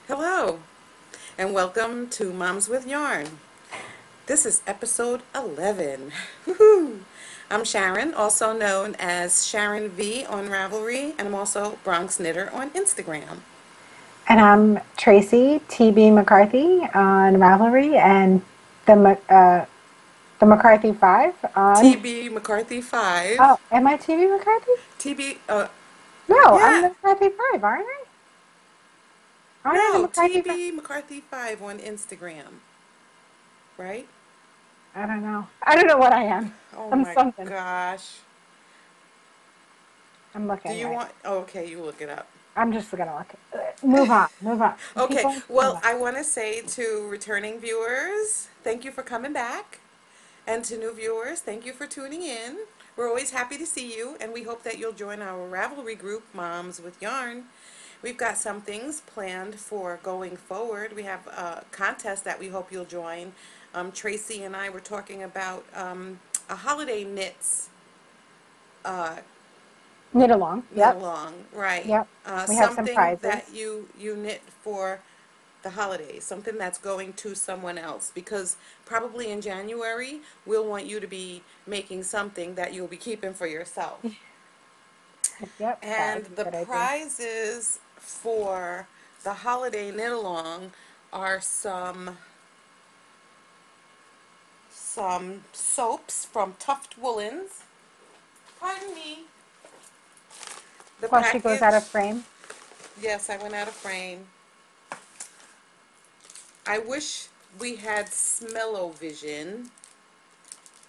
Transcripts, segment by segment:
Hello, and welcome to Moms with Yarn. This is episode 11. Woohoo! I'm Sharon, also known as Sharon V on Ravelry, and I'm also Bronx Knitter on Instagram. And I'm Tracy TB McCarthy on Ravelry and the the McCarthy Five on. TB McCarthy 5. Oh, am I TB McCarthy? TB, No, I'm yeah, the McCarthy Five, aren't I? Aren't I the no, McCarthy Five? TB McCarthy 5 on Instagram, right? I don't know. I don't know what I am. Oh I'm my something. gosh. I'm Do looking you right. want, oh, okay, you look it up. I'm just gonna look. Move on. Move on. Okay, People, move well, on. I want to say to returning viewers, thank you for coming back. And to new viewers, thank you for tuning in. We're always happy to see you, and we hope that you'll join our Ravelry group, Moms with Yarn. We've got some things planned for going forward. We have a contest that we hope you'll join. Tracy and I were talking about a holiday uh, Knit along. knit Yep. along, right? Yep. We have some Something prizes. that you knit for the holidays, something that's going to someone else, because probably in January we'll want you to be making something that you'll be keeping for yourself. Yep. That And would be a the good idea. prizes for the holiday knit along are some soaps from Tuft Woolens. Pardon me. The While she goes out package, of frame. yes, I went out of frame. I wish we had smell-o-vision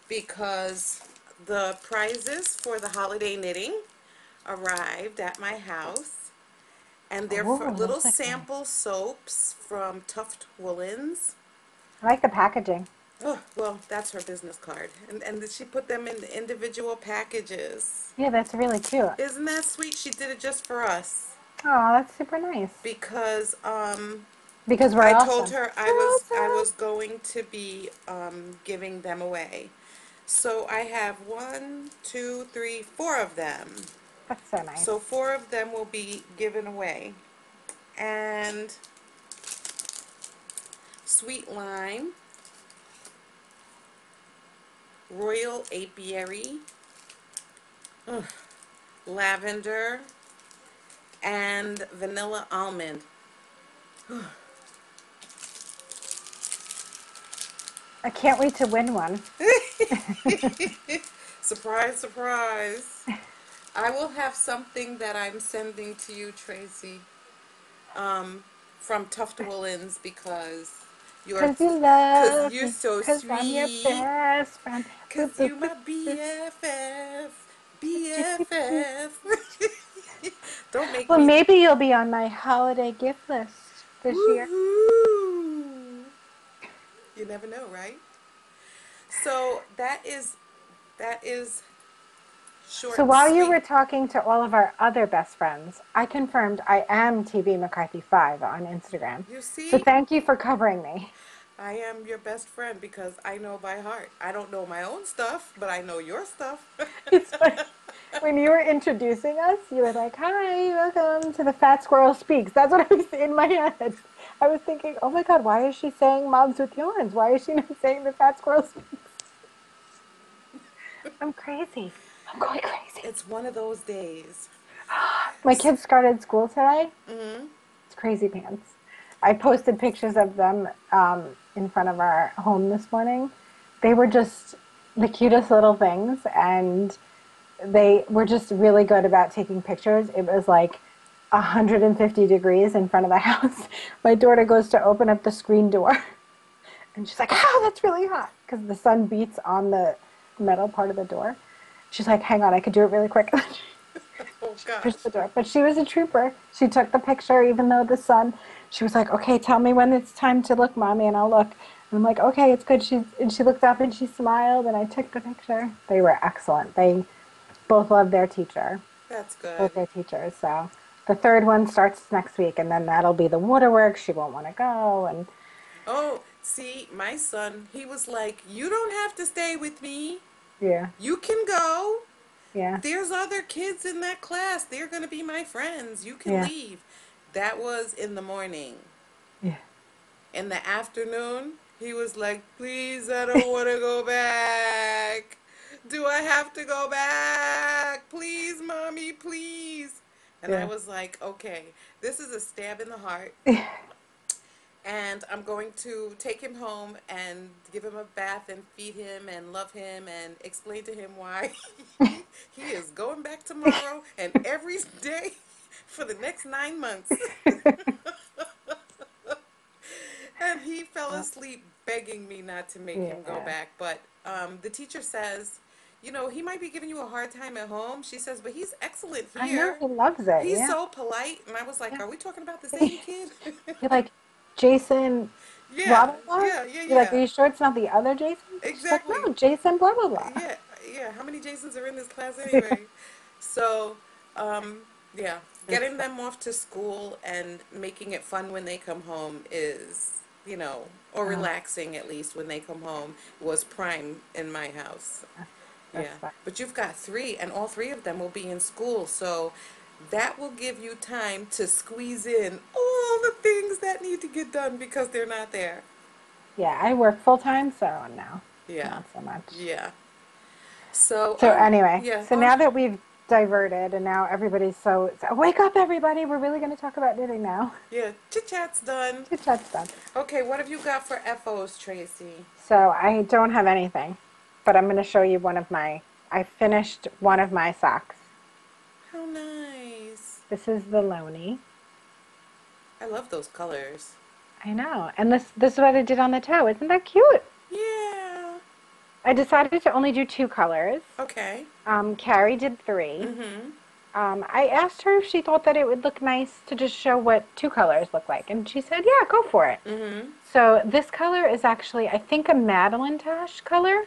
because the prizes for the holiday knitting arrived at my house, and they're for Oh, little those look nice. sample soaps from Tuft Woolens. I like the packaging. Oh, well, that's her business card. And she put them in individual packages. Yeah, that's really cute. Isn't that sweet? She did it just for us. Oh, that's super nice. Because Because we're I told awesome. her We're I awesome. was going to be giving them away. So I have one, two, three, four of them. That's so So nice. four of them will be given away. And sweet lime, royal apiary, ugh, lavender, and vanilla almond. I can't wait to win one. Surprise, surprise. I will have something that I'm sending to you, Tracy, um, from Tuft Woolens you're, Because you cause love you're me. so Because I'm your sweet. best friend. Cause Boop, boop, you boop, my boop. BFF, Choo, choo, choo. BFF. Don't make Well, me. maybe you'll be on my holiday gift list this year. Woohoo! You never know, right? So that is So short and while you sweet. were talking to all of our other best friends, I confirmed I am TB McCarthy 5 on Instagram. You So see, thank you for covering me. I am your best friend because I know by heart. I don't know my own stuff, but I know your stuff. It's funny. When you were introducing us, you were like, "Hi, welcome to the Fat Squirrel Speaks." That's what I was in my head. I was thinking, "Oh my God, why is she saying Moms with Yarns? Why is she not saying the Fat Squirrel Speaks?" I'm crazy. I'm going crazy. It's one of those days. My kids started school today. Mm-hmm. It's crazy pants. I posted pictures of them in front of our home this morning. They were just the cutest little things, and they were just really good about taking pictures. It was like 150 degrees in front of the house. My daughter goes to open up the screen door and she's like, "Oh, that's really hot," because the sun beats on the metal part of the door. She's like, "Hang on, I could do it really quick." Oh She pushed gosh. the door, but she was a trooper. She took the picture even though the sun. She was like, "Okay, tell me when it's time to look, mommy, and I'll look." And I'm like, "Okay, it's good." She looked up and she smiled, and I took the picture. They were excellent. They both love their teacher, That's good. both their teachers. So the third one starts next week, and then that'll be the waterworks. She won't want to go, and Oh, see, my son, he was like, "You don't have to stay with me. yeah, You can go. yeah, There's other kids in that class. They're going to be my friends. You can yeah. leave." That was in the morning. In the afternoon, he was like, please, I don't want to go back. Do I have to go back? Please, mommy, please. And I Yeah. was like, okay, this is a stab in the heart. And I'm going to take him home and give him a bath and feed him and love him and explain to him why he is going back tomorrow and every day for the next 9 months. And he fell asleep begging me not to make him go Yeah. back. But the teacher says, you know, he might be giving you a hard time at home. She says, but he's excellent I know here. he loves it. He's Yeah. so polite. And I was like, Yeah. are we talking about the same kid? You're like, Jason, Yeah, blah, blah, blah. yeah, yeah, You're like, are yeah. you sure it's not the other Jason? She's like, Exactly. no, Jason, blah, blah, Yeah, yeah. How many Jasons are in this class blah. anyway? So, um, yeah, That's getting them off to school and making it fun when they come home is, you know, or fun. relaxing at least when they come home was prime in my house. That's Yeah. fun. But you've got three, and all three of them will be in school. So that will give you time to squeeze in all the things that need to get done because they're not there. Yeah, I work full time, so no, Yeah. not so much. Yeah. So, So anyway, yeah, so now that we've diverted and now everybody's so wake up, everybody. We're really going to talk about knitting now. yeah, chit chat's done. Chit chat's done. Okay, what have you got for FOs, Tracy? So I don't have anything, but I'm going to show you I finished one of my socks. How nice. This is the Loney. I love those colors. I know. And this is what I did on the toe. Isn't that cute? Yeah. I decided to only do two colors. Okay. Carrie did three. Mm-hmm. I asked her if she thought that it would look nice to just show what two colors look like. And she said, yeah, go for it. Mm-hmm. So this color is actually, I think, a Madeline Tash color.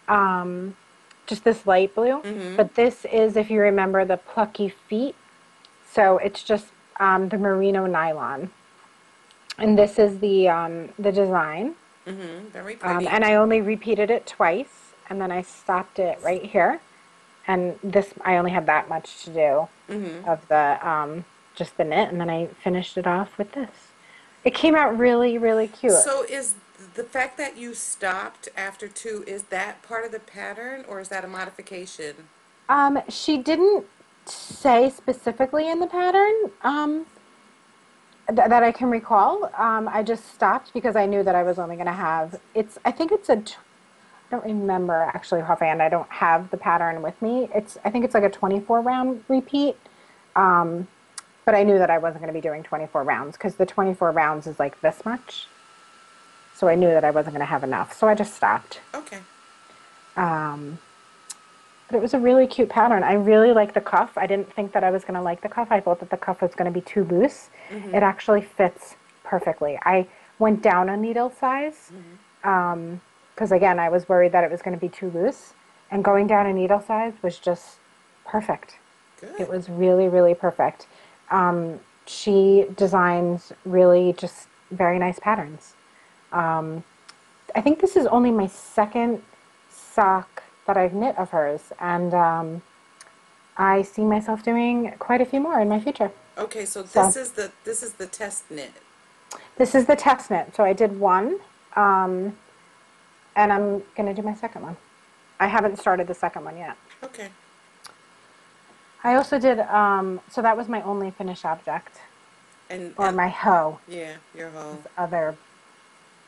Um, just this light blue. Mm-hmm. But this is, if you remember, the Plucky Feet. So it's just the merino nylon. And this is the design. Mm-hmm. Very pretty. And I only repeated it twice, and then I stopped it right here. And this, I only had that much to do Mm-hmm. of the just the knit, and then I finished it off with this. It came out really, really cute. So is the fact that you stopped after two, is that part of the pattern or is that a modification? She didn't say specifically in the pattern that I can recall. I just stopped because I knew that I was only going to have I think it's I don't remember actually offhand. I don't have the pattern with me. I think it's like a 24 round repeat. But I knew that I wasn't going to be doing 24 rounds because the 24 rounds is like this much. So I knew that I wasn't going to have enough. So I just stopped. Okay. Um, but it was a really cute pattern. I really like the cuff. I didn't think that I was going to like the cuff. I thought that the cuff was going to be too loose. Mm-hmm. It actually fits perfectly. I went down a needle size because, again, I was worried that it was going to be too loose. And going down a needle size was just perfect. It Good. was really, really perfect. She designs really just very nice patterns. I think this is only my second sock that I've knit of hers, and I see myself doing quite a few more in my future. Okay, so So this is the test knit. this is the test knit. So I did one, and I'm gonna do my second one. I haven't started the second one yet. Okay. I also did, so that was my only finished object, or And my hoe, yeah, your as hoe. other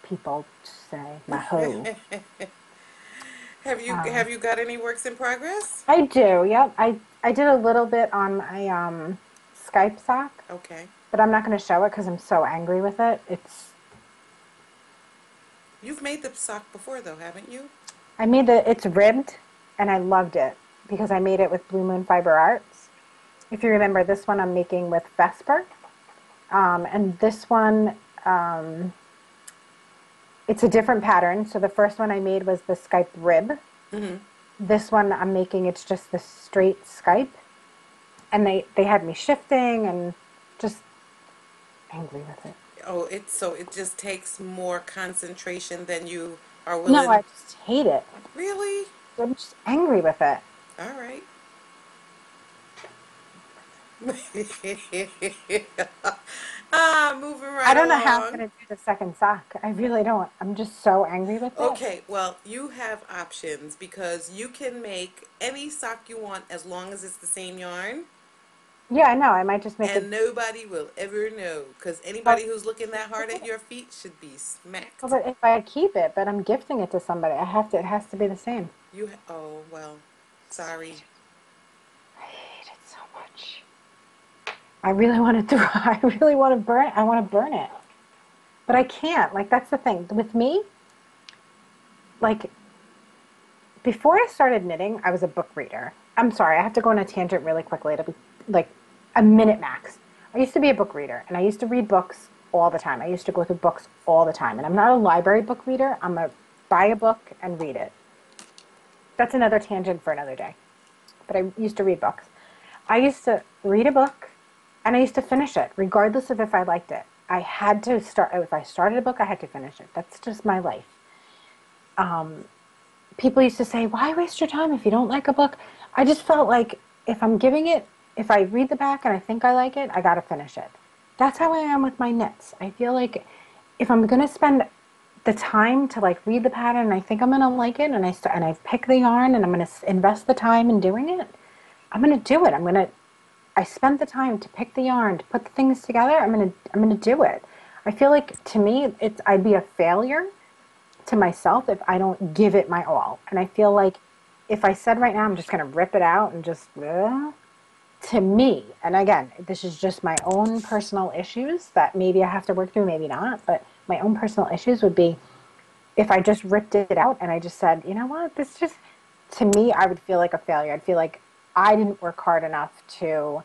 people say, my hoe. Have you got any works in progress? I do, yep. I did a little bit on my Skype sock, Okay. but I'm not going to show it because I'm so angry with it. You've made the sock before though, haven't you? It's ribbed, and I loved it because I made it with Blue Moon Fiber Arts. If you remember, this one I'm making with Vesper, and this one, it's a different pattern. So the first one I made was the Skype rib. Mm-hmm. This one I'm making, it's just the straight Skype. And they had me shifting and just angry with it. Oh, it just takes more concentration than you are No, I willing. just hate it. Really? I'm just angry with it. All right. Moving I right don't know how I'm along. going to do the second sock. I really don't. I'm just so angry with it. Okay, well, you have options because you can make any sock you want as long as it's the same yarn, Yeah, I know. I might just make it. and nobody will ever know because Well, anybody who's looking that hard at your feet should be well, smacked. but if I keep it, but I'm gifting it to somebody, I have to. It has to be the same. Oh, well, So sorry. I hate it so much. I really want to throw. I really want to burn. I want to burn it, but I can't. Like that's the thing with me. Like before I started knitting, I was a book reader. I'm sorry, I have to go on a tangent really quickly. It'll be like a minute max. I used to be a book reader and I used to read books all the time. I used to go through books all the time. And I'm not a library book reader. I'm a buy a book and read it. That's another tangent for another day. But I used to read books. I used to read a book and I used to finish it, regardless of if I liked it. I had to start, if I started a book, I had to finish it. That's just my life. People used to say, why waste your time if you don't like a book? I just felt like if I'm giving it, if I read the back and I think I like it, I got to finish it. That's how I am with my knits. I feel like if I'm going to spend the time to like read the pattern and I think I'm going to like it and I pick the yarn and I'm going to invest the time in doing it, I'm going to do it. I spent the time to pick the yarn, to put the things together. I'm going to do it. I feel like to me I'd be a failure to myself if I don't give it my all. And I feel like if I said right now I'm just going to rip it out and just to me, and again, this is just my own personal issues that maybe I have to work through, maybe not, but my own personal issues would be if I just ripped it out and I just said, you know what, this just to me I would feel like a failure. I'd feel like I didn't work hard enough to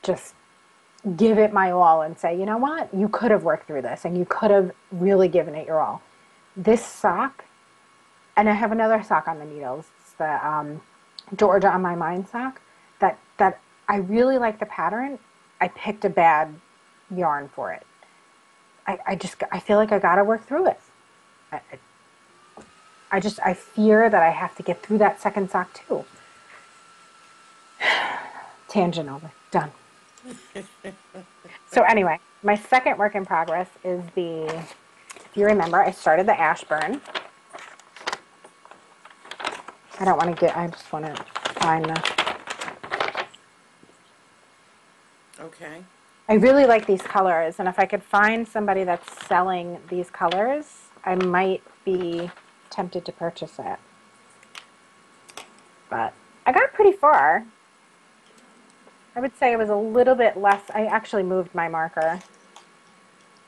just give it my all and say, you know what, you could have worked through this and you could have really given it your all. This sock, and I have another sock on the needles. It's the Georgia on My Mind sock. That I really like the pattern. I picked a bad yarn for it. I feel like I got to work through it. I, I fear that I have to get through that second sock too. Tangent over. Done. So anyway, my second work in progress is if you remember, I started the Ashburn. I just want to find the Okay. I really like these colors, and if I could find somebody that's selling these colors, I might be tempted to purchase it. But I got pretty far. I would say it was a little bit less. I actually moved my marker.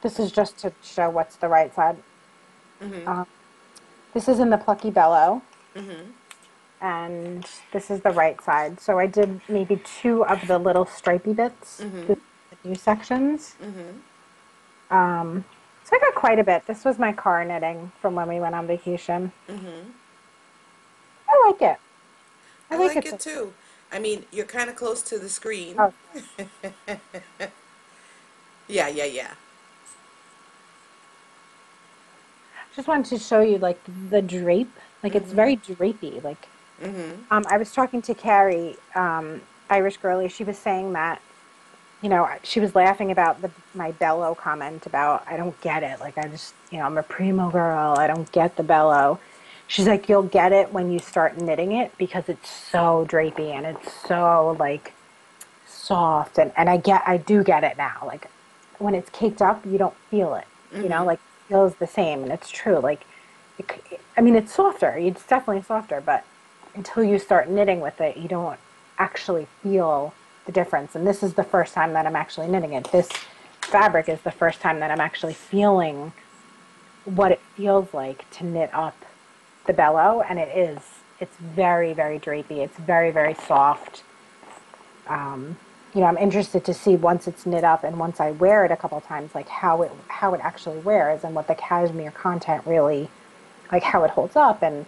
This is just to show what's the right side. Um, this is in the Plucky Bellow, and this is the right side. So I did maybe two of the little stripy bits, the new sections. So I got quite a bit. This was my car knitting from when we went on vacation. I like it. I I like like it. it too. I mean, you're kind of close to the screen. Oh, Yeah, yeah, yeah. just wanted to show you like the drape. Like it's very drapey. Like I was talking to Carrie, Irish girlie. She was saying that she was laughing about my bellow comment about I don't get it. Like I just I'm a primo girl. I don't get the bellow. She's like you'll get it when you start knitting it because it's so drapey and it's so like soft and I do get it now. Like when it's caked up, you don't feel it. Like it feels the same and it's true. Like I mean it's softer. It's definitely softer, but until you start knitting with it, you don't actually feel the difference. And this is the first time that I'm actually knitting it. This fabric is the first time that I'm actually feeling what it feels like to knit up the bellow and it's very very drapey. It's very very soft. I'm interested to see once it's knit up and once I wear it a couple times, like how it actually wears and what the cashmere content really, like how it holds up and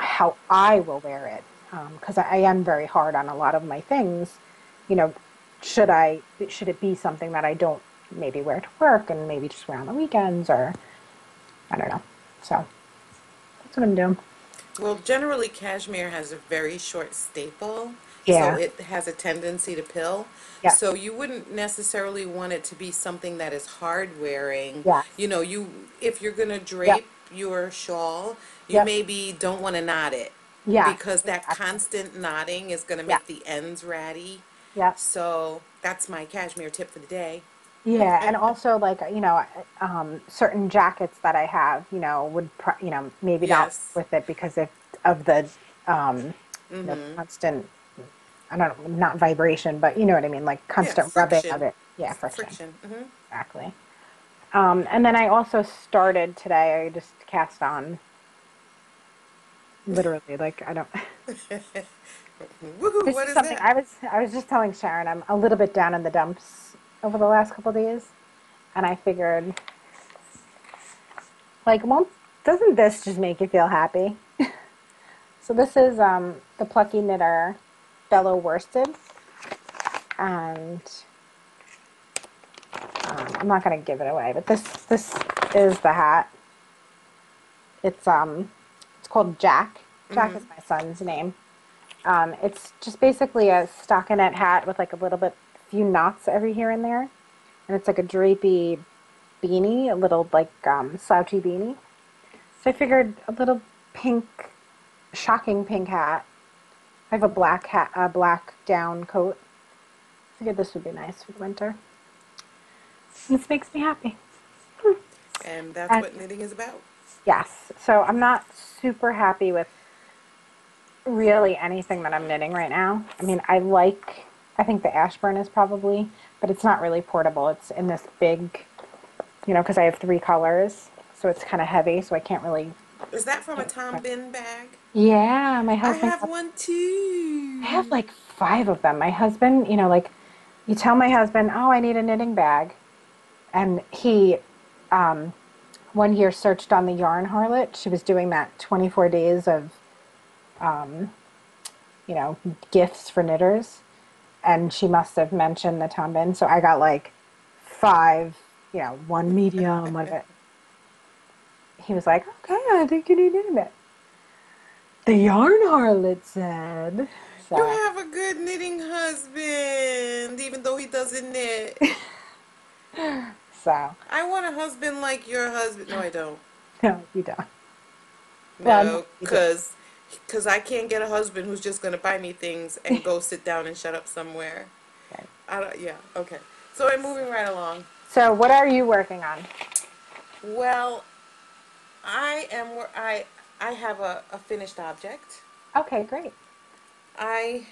how I will wear it. Because I am very hard on a lot of my things. You know, should it be something that I don't maybe wear to work and maybe just wear on the weekends or I don't know. So that's what I'm doing. Well, generally, cashmere has a very short staple. so Yeah. it has a tendency to pill. Yep. So you wouldn't necessarily want it to be something that is hard wearing. Yes. You know, if you're gonna Yep. drape your shawl, you Yep. maybe don't want to knot it Yes. because that Exactly. constant knotting is gonna Yeah. make the ends ratty. Yep. So that's my cashmere tip for the day. Yeah, and also like certain jackets that I have, maybe not Yes. with it because of the um, constant, I don't know, not vibration, but you know what I mean, like Yeah, constant rubbing of friction. it. Yeah, friction. Friction. Exactly. And then I also started today. I just cast on literally, like I don't. Woohoo! This What is is something that? I was just telling Sharon. I'm a little bit down in the dumps over the last couple days, and I figured, like, won't doesn't this just make you feel happy? So this is the Plucky Knitter Fellow Worsted, and I'm not going to give it away, but this is the hat. It's it's called Jack. Jack is my son's name. It's just basically a stockinette hat with like a little bit, few knots every here and there, and it's like a drapey beanie, a little like slouchy beanie. So I figured a little pink, shocking pink hat. I have a black hat, a black down coat. I figured this would be nice for the winter. This makes me happy. And that's And what knitting is about. yes, so I'm not super happy with really anything that I'm knitting right now. I mean, I think the Ashburn is probably, but it's not really portable. It's in this big, because I have three colors, so it's kind of heavy, so I can't really. Is that from a Tom Bin bag? Yeah, my I husband have one I have too. like five of them. My husband, like you tell my husband, oh, I need a knitting bag. And he, um, one year searched on the Yarn Harlot. She was doing that 24 days of, um, you know, gifts for knitters. And she must have mentioned the Tom Bin. So I got like five, one medium, one of it. He was like, okay, I think you need to knit. The Yarn Harlot said. You So, have a good knitting husband, even though he doesn't knit. so, I want a husband like your husband. No, I don't. no, you don't. Well, no, No, you do. cause I can't get a husband who's just gonna buy me things and go sit down and shut up somewhere. Okay. I don't. Yeah. Okay. So we're moving right along. So, what are you working on? Well, I am. I have a finished object. Okay, great. I.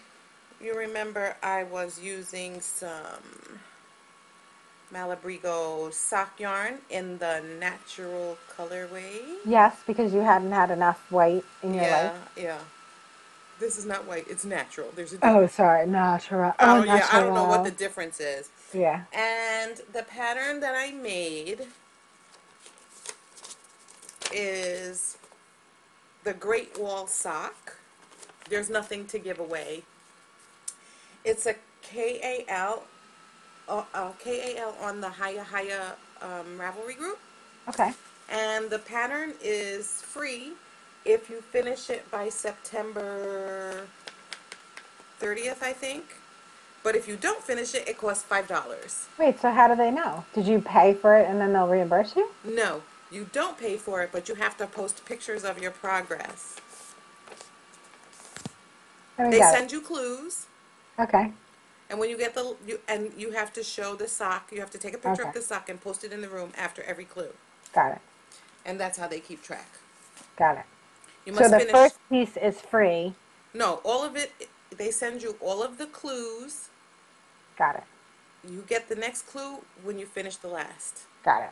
You remember I was using some Malabrigo sock yarn in the natural colorway. Yes, because you hadn't had enough white in your life. Yeah, yeah. This is not white. It's natural. There's a Oh, difference. sorry, natural. I Oh, don't. Yeah, I don't know what the natural. difference is. Yeah. And the pattern that I made is the Great Wall sock. There's nothing to give away. It's a KAL, KAL on the Haya Ravelry group. Okay. And the pattern is free if you finish it by September 30th, I think. But if you don't finish it, it costs $5. Wait, so how do they know? Did you pay for it and then they'll reimburse you? No, you don't pay for it, but you have to post pictures of your progress. Let me They get it. send you clues, Okay. and when you get you have to show the sock. You have to take a picture Okay. of the sock and post it in the room after every clue, Got it. and that's how they keep track. Got it. You So must the finish. first piece is free. No, all of it. They send you all of the clues. Got it. You get the next clue when you finish the last. Got it.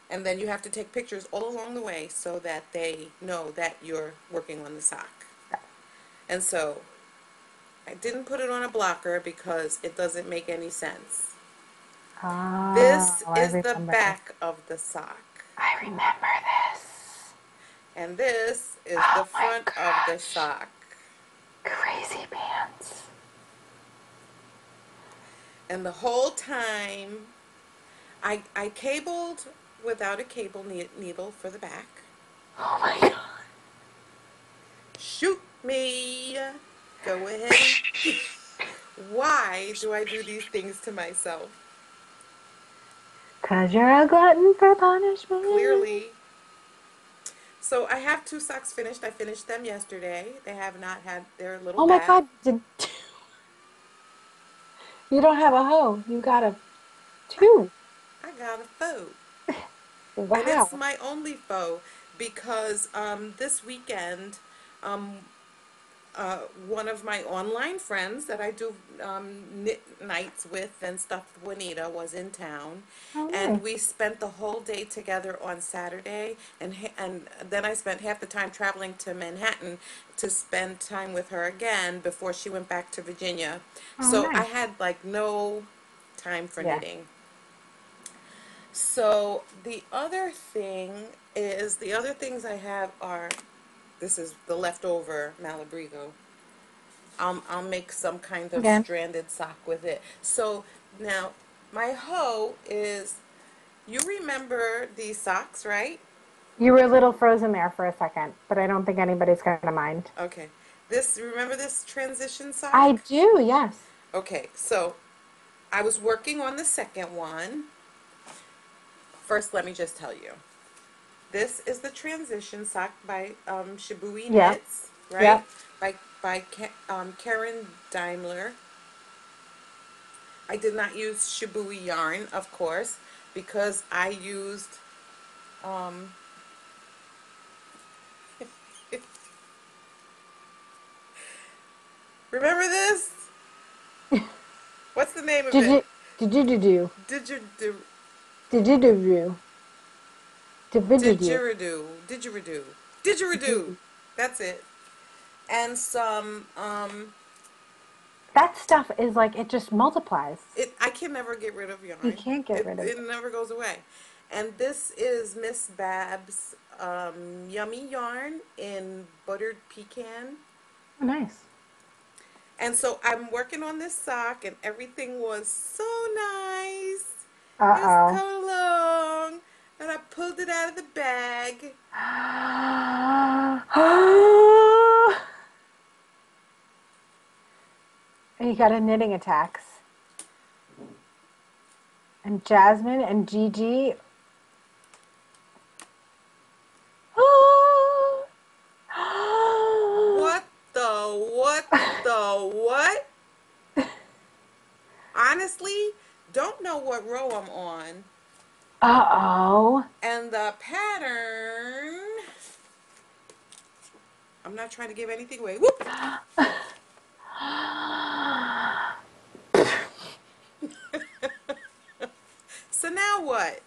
And then you have to take pictures all along the way so that they know that you're working on the sock. Got it. And so I didn't put it on a blocker because it doesn't make any sense. Oh, This I is the remember. back of the sock. I remember this. And this is the Oh my front of the gosh. sock. Crazy pants. And the whole time I cabled without a cable needle for the back. Oh my god. Shoot me. Go ahead and why do I do these things to myself? 'Cause you're a glutton for punishment. Clearly. So I have two socks finished. I finished them yesterday. They have not had their little Oh my bath. God, you don't have a hoe. You got a I, two. I got a faux. And it's Wow. my only faux because this weekend, um, one of my online friends that I do knit nights with and stuff with Juanita was in town, Oh, and nice. we spent the whole day together on Saturday, and then I spent half the time traveling to Manhattan to spend time with her again before she went back to Virginia. Oh, So I nice. had like no time for Yeah. knitting. So the other things I have are, this is the leftover Malabrigo. I'll make some kind of Again, stranded sock with it. So now my hoe is, you remember these socks, right? you were a little frozen there for a second, but I don't think anybody's gonna mind. Okay. Remember this transition I sock? do, yes. Okay, so I was working on the second one. First, let me just tell you. This is the transition sock by Shibui Yep. Knits, right? Yep. By Karen Daimler. I did not use Shibui yarn, of course, because I used um, remember this? What's the name of Did it? you did you do do Did you do did you do do did you didgeridoo didgeridoo? do? That's it. And some That stuff is like it just multiplies. it I can never get rid of You yarn. can't get rid of It it. never goes away. And this is Miss Babs yummy yarn in buttered pecan. Oh, nice. And so I'm working on this sock, and everything was so nice. It was Uh-oh. coming along, and I pulled it out of the bag. And you got a knitting attacks. And Jasmine and Gigi. What what what? Honestly, don't know what row I'm on. Uh-oh. And the pattern, I'm not trying to give anything away. Whoop! So now what?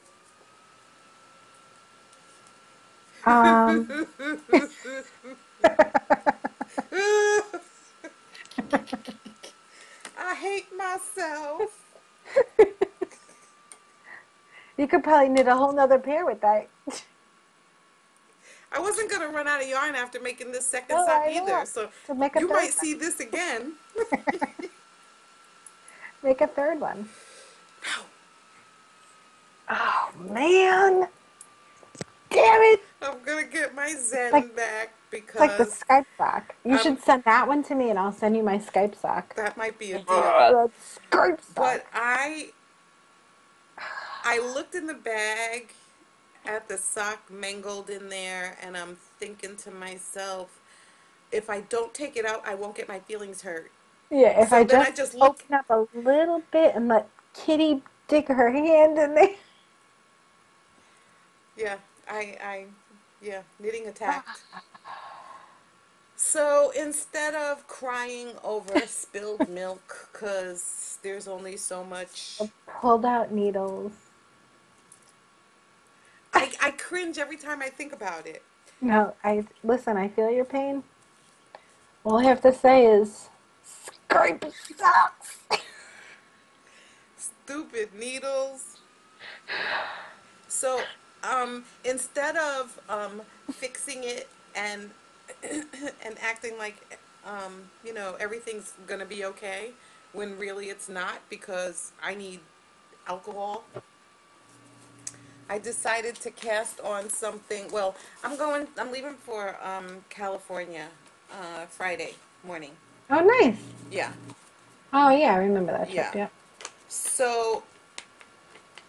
Um, I hate myself. you could probably knit a whole nother pair with that. I wasn't going to run out of yarn after making this second No, sock I either. know. So So make a you third might see one. this again. Make a third one. Oh man. Damn it. I'm going to get my It's like Zen back it's like the because Skype sock. You um, should send that one to me and I'll send you my Skype sock. that might be a deal. That Skype But sock. I looked in the bag at the sock mangled in there, and I'm thinking to myself, if I don't take it out, I won't get my feelings hurt. Yeah, if So I then I just just look. open up a little bit and let Kitty dig her hand in there. Yeah, yeah, knitting attacked. So instead of crying over spilled milk, because there's only so much, Pulled out needles. I cringe every time I think about it. No, I listen, I feel your pain. All I have to say is Skype sucks. Stupid needles. So, instead of fixing it and and acting like everything's gonna be okay, when really it's not because I need alcohol, I decided to cast on something. Well, I'm leaving for California Friday morning. Oh, nice. Yeah, Oh, yeah, I remember that trip. yeah. Yeah. So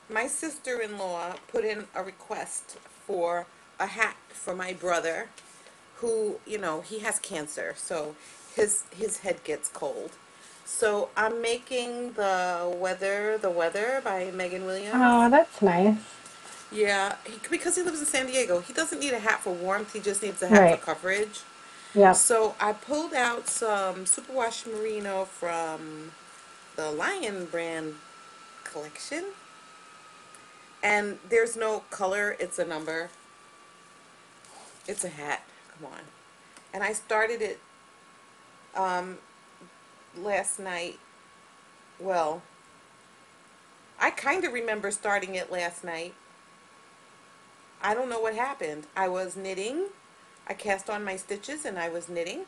my sister-in-law put in a request for a hat for my brother, who, he has cancer, so his head gets cold. So I'm making the weather by Megan Williams. Oh, that's nice. Yeah, because he lives in San Diego, he doesn't need a hat for warmth. He just needs a hat for Right. coverage. Yep. So I pulled out some superwash merino from the Lion brand collection, and there's no color. It's a number. It's a hat. Come on. And I started it um, last night. Well, I kind of remember starting it last night. I don't know what happened. I was knitting. I cast on my stitches and I was knitting.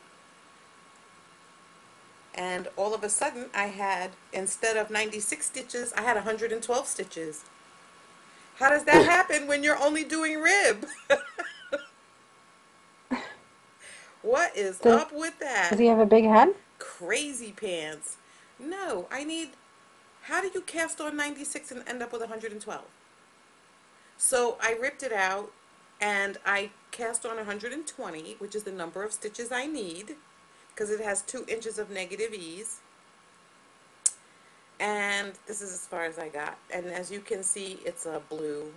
And all of a sudden, I had, instead of 96 stitches, I had 112 stitches. How does that happen when you're only doing rib? What is Does, up with does that? he have a big head? Crazy pants. No, how do you cast on 96 and end up with 112? So I ripped it out and I cast on 120, which is the number of stitches I need because it has 2 inches of negative ease. And this is as far as I got. And as you can see, it's a blue,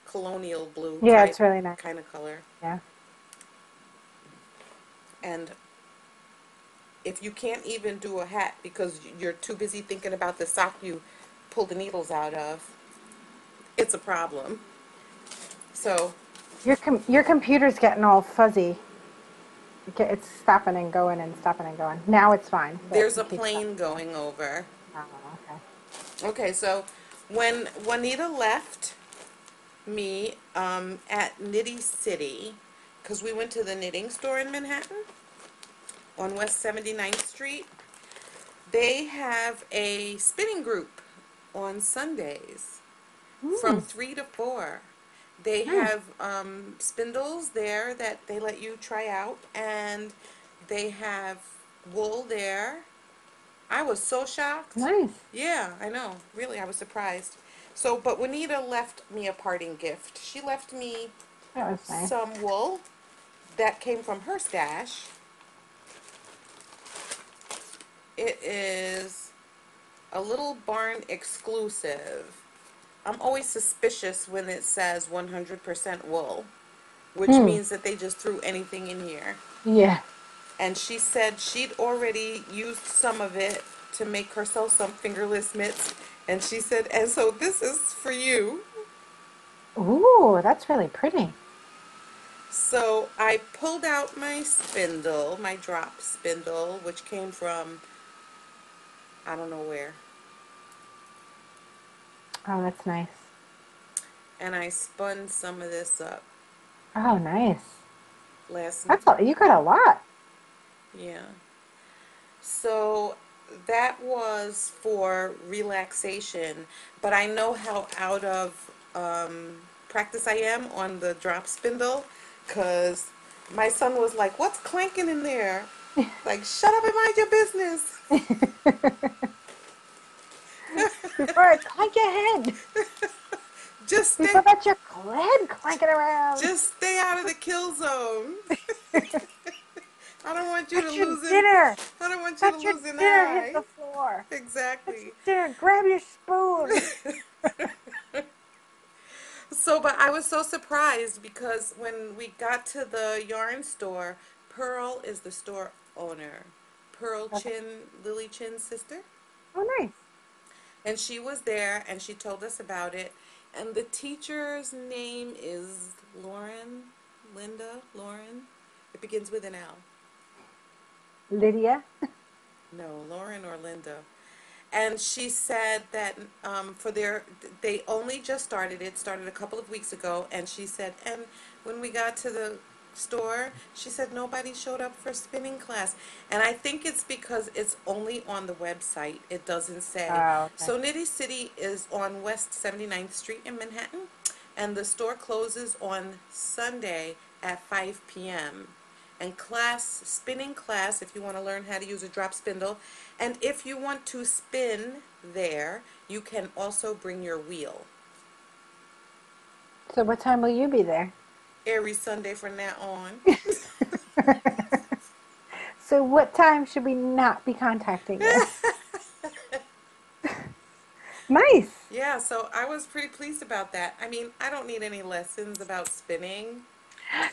colonial blue Yeah, type it's really nice. kind of color. Yeah. And if you can't even do a hat because you're too busy thinking about the sock you pull the needles out of, it's a problem. So Your computer's getting all fuzzy. It's stopping and going and stopping and going. Now it's fine, but there's a it keeps stopping plane and going. going over. Oh, okay. Okay, so when Juanita left me at Nitty City, because we went to the knitting store in Manhattan on West 79th Street, they have a spinning group on Sundays from Mm, 3 to 4. They nice. have spindles there that they let you try out, and they have wool there. I was so shocked. Nice. Yeah, I know. Really, I was surprised. So, but Juanita left me a parting gift. She left me That was nice. some wool that came from her stash. It is a Little Barn exclusive. I'm always suspicious when it says 100% wool, which Hmm. means that they just threw anything in here. Yeah. And she said she'd already used some of it to make herself some fingerless mitts. And she said, and so this is for you. Ooh, that's really pretty. So I pulled out my spindle, my drop spindle, which came from I don't know where. Oh, that's nice. And I spun some of this up Oh, nice. last night. That's all. You got a lot. Yeah. So that was for relaxation, but I know how out of practice I am on the drop spindle because my son was like, "What's clanking in there?" Like, shut up and mind your business. Before I clank your head. Just stay, Before that's your head clanking around. just stay out of the kill zone. I don't want you to Let your lose an, dinner. I don't want you to Let your lose an dinner hit eye. the floor. Let Exactly. your dinner. Grab your spoon. So, but I was so surprised because when we got to the yarn store, Pearl is the store owner. Pearl Okay. Chin, Lily Chin's sister. Oh, nice. And she was there and she told us about it. And the teacher's name is Lauren. It begins with an L. Lydia. No, Lauren or Linda. And she said that they only just started a couple of weeks ago, and she said, and when we got to the store, she said nobody showed up for spinning class. And I think it's because it's only on the website. It doesn't say. Oh, okay. So Nitty City is on West 79th Street in Manhattan, and the store closes on Sunday at 5 p.m. and spinning class if you want to learn how to use a drop spindle. And if you want to spin there, you can also bring your wheel. So what time will you be there? Every Sunday from now on. So what time should we not be contacting you? Nice. Yeah, so I was pretty pleased about that. I mean, I don't need any lessons about spinning.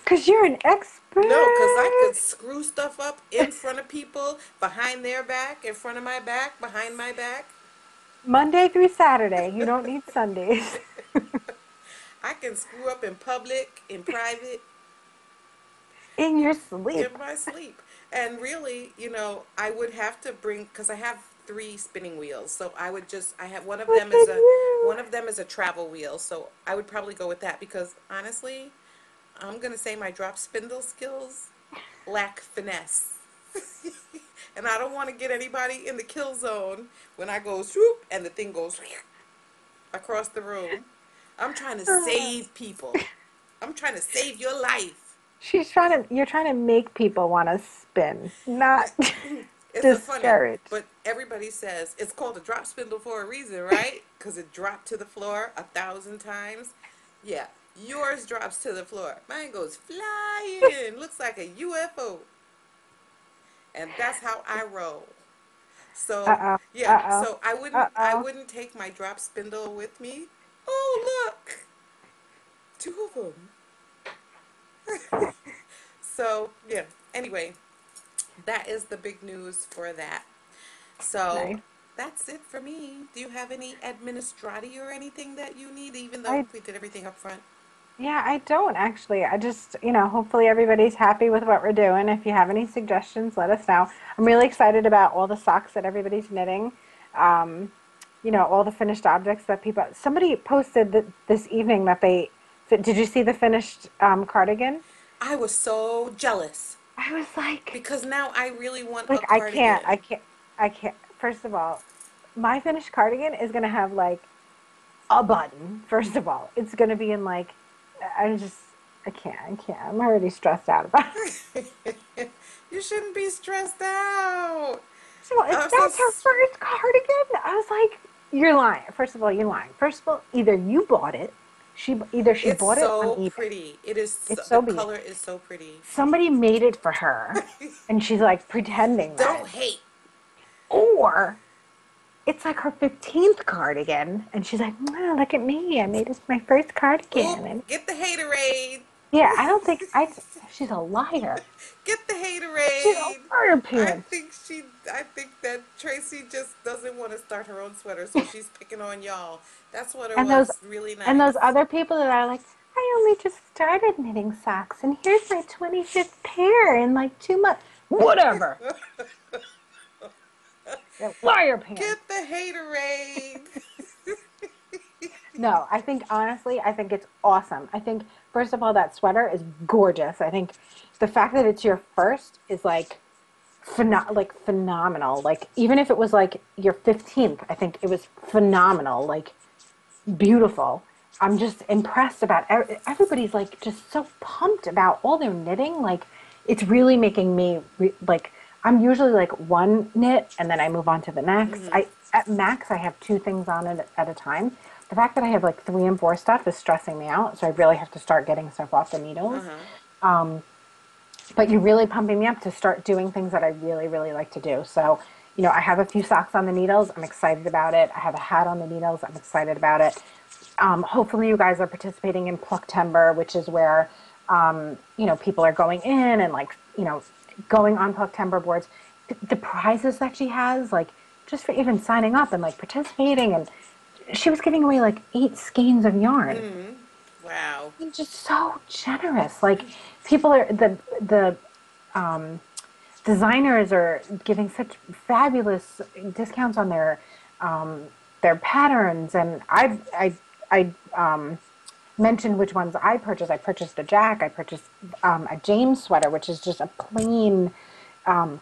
Because you're an No, because I expert. could screw stuff up in front of people, behind their back, in front of my back, behind my back. Monday through Saturday. You don't need Sundays. I can screw up in public, in private, In your in sleep. my sleep. And really, I would have to bring, because I have three spinning wheels. So I have Look at one you. of them is a travel wheel. So I would probably go with that because honestly, I'm going to say my drop spindle skills lack finesse. And I don't want to get anybody in the kill zone when I go swoop and the thing goes across the room. I'm trying to save people. I'm trying to save your life. You're trying to make people want to spin, not It's a funny, discourage. but everybody says it's called a drop spindle for a reason, right? Because it dropped to the floor 1,000 times. Yeah, yours drops to the floor. Mine goes flying. Looks like a UFO. And that's how I roll. So Uh-oh. yeah, Uh-oh. so I Uh-oh. wouldn't take my drop spindle with me. Oh look, two of them. So yeah. Anyway, that is the big news for that. So Nice. that's it for me. Do you have any administrati or anything that you need, even though I we did everything up front? Yeah, I don't actually. I just, hopefully everybody's happy with what we're doing. If you have any suggestions, let us know. I'm really excited about all the socks that everybody's knitting. Um, all the finished objects that people. Somebody posted that this evening that did you see the finished cardigan? I was so jealous I was because now I really want a like cardigan. I can't. First of all, my finished cardigan is gonna have like a button. First of all, it's gonna be in like I just I can't. I'm already stressed out about it. You shouldn't be stressed out. First of all, I'm so that's her first cardigan. I was like, you're lying. First of all, you're lying. First of all, either you bought it, she It's bought it on so eBay. pretty. It is It's the so color beautiful. is so pretty. Somebody made it for her, and she's like pretending that Don't it's, hate. or it's like her 15th cardigan, and she's like, wow, look at me. I made it my first Oop, cardigan. And get the haterade. yeah, I don't think she's a liar. Get the She's a haterade. liar I pants. think I think that Tracy just doesn't want to start her own sweater, so she's picking on y'all. That's what it And those was. Really and those nice. other people that are like, I only just started knitting socks and here's my 25th pair in like 2 months. Whatever. You're liar pants. Get the haterade. No, I think honestly, I think it's awesome. I think first of all, that sweater is gorgeous. I think the fact that it's your first is like phenomenal. Like even if it was like your 15th, I think it was phenomenal. Like beautiful. I'm just impressed about everybody's like just so pumped about all their knitting. Like it's really making me like I'm usually like one knit and then I move on to the next. Mm-hmm. I at max I have two things on it at a time. The fact that I have like three and four stuff is stressing me out, so I really have to start getting stuff off the needles. Uh-huh. But you're really pumping me up to start doing things that I really, really like to do. So, I have a few socks on the needles. I'm excited about it. I have a hat on the needles. I'm excited about it. Hopefully, you guys are participating in Plucktember, which is where, people are going in and like, going on Plucktember boards. The prizes that she has, like, just for even signing up and like participating, and she was giving away like 8 skeins of yarn. Mm-hmm. Wow. And just so generous. Like people are the um, designers are giving such fabulous discounts on their patterns, and I mentioned which ones I purchased. I purchased a Jack. I purchased a James sweater, which is just a plain um,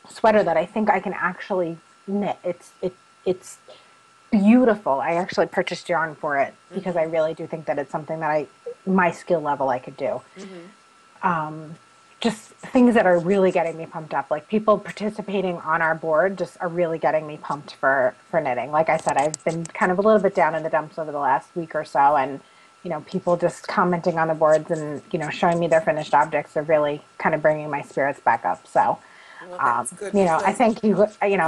sweater that I think I can actually knit. It's beautiful. I actually purchased yarn for it because I Mm-hmm. really do think that it's something that my skill level I could do. Mm-hmm. just things that are really getting me pumped up. Like people participating on our board just are really getting me pumped for knitting. Like I said, I've been kind of a little bit down in the dumps over the last week or so, and people just commenting on the boards and showing me their finished objects are really kind of bringing my spirits back up. So, Well, that's good I because thank you.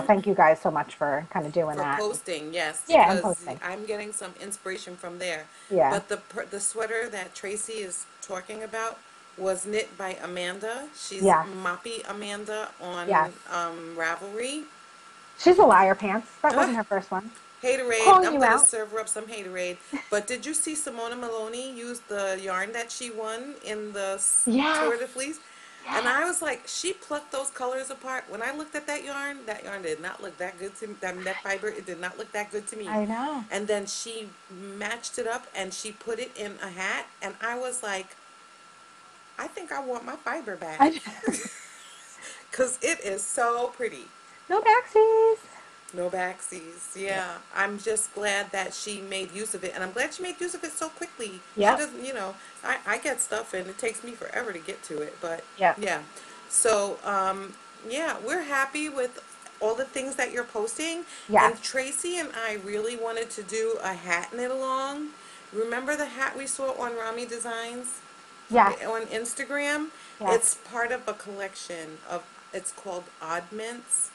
Thank you guys so much for kind of doing for that. posting, yes, Yeah, and because posting. I'm getting some inspiration from there. Yeah. But the sweater that Tracy is talking about was knit by Amanda. She's Yes. Moppy Amanda Yes. on Ravelry. She's a liar pants. That wasn't her first one. Haterade. Calling I'm you gonna out. serve her up some haterade. But did you see Simona Maloney use the yarn that she won in the Yes. Tour de Fleece? And Yes. I was like, she plucked those colors apart. When I looked at that yarn did not look that good to me. That fiber, it did not look that good to me. I know. And then she matched it up and she put it in a hat. And I was like, I think I want my fiber back. I, Because it is so pretty. no backsies. No backsies. Yeah. Yeah. I'm just glad that she made use of it. And I'm glad she made use of it so quickly. She Yep. doesn't, I get stuff and it takes me forever to get to it. But Yep. yeah. So, yeah, we're happy with all the things that you're posting. Yes. And Tracy and I really wanted to do a hat knit along. Remember the hat we saw on Rami Designs Yes. on Instagram? Yes. It's part of a collection of, it's called Oddments.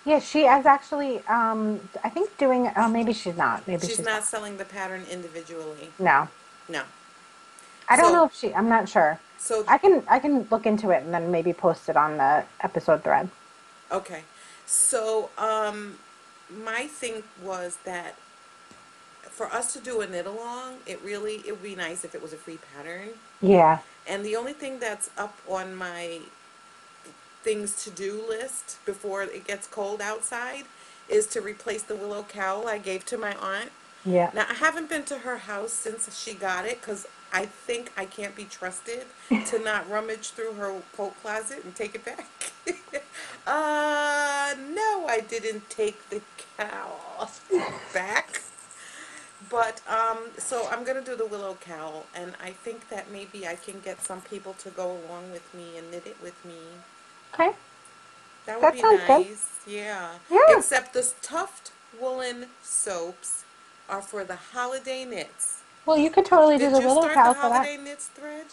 Yeah, she is actually I think doing oh maybe she's not. Maybe She's she's not not. selling the pattern individually. No. No. I don't know So, if I'm not sure. so, I can look into it and then maybe post it on the episode thread. okay. So, my thing was that for us to do a knit along, it would be nice if it was a free pattern. Yeah. And the only thing that's up on my things to do list before it gets cold outside is to replace the willow cowl I gave to my aunt. Yeah. Now, I haven't been to her house since she got it because I think I can't be trusted to not rummage through her coat closet and take it back. No, I didn't take the cowl back. But, so I'm going to do the willow cowl, and I think that maybe I can get some people to go along with me and knit it with me. Okay. That would That be sounds good. nice, yeah. Yeah. Except the stuffed woolen soaps are for the holiday knits. Well, you could totally do Did the you willow start the cowl for that. holiday knits thread?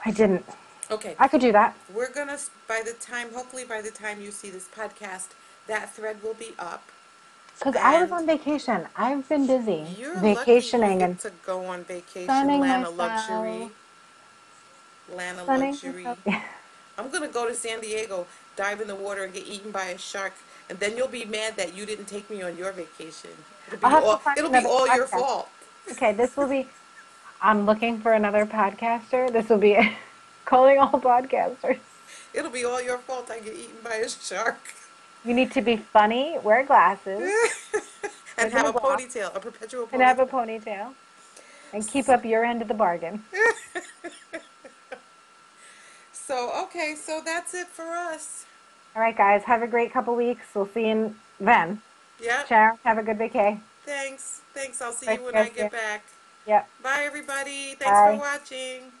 I didn't. Okay, I could do that. we're gonna, hopefully by the time you see this podcast, that thread will be up. Because I was And on vacation. I've been busy you're lucky you vacationing get and to go on vacation, sunning Lana myself. Luxury. Lana Sunning myself. Luxury. I'm gonna go to San Diego, dive in the water, and get eaten by a shark, and then you'll be mad that you didn't take me on your vacation. I'll have to find It'll be another all your podcast. fault. Okay, this will be. I'm looking for another podcaster. This will be calling all podcasters. It'll be all your fault I get eaten by a shark. You need to be funny, wear glasses, And live in have a a block, ponytail, a perpetual and have a ponytail. ponytail, and keep up your end of the bargain. So, okay, so that's it for us. All right, guys, have a great couple weeks. We'll see you then. Yep. Sharon, have a good vacay. Thanks. Thanks. I'll see Nice you to when I get you. get back. Yep. Bye, everybody. Thanks for Bye. watching.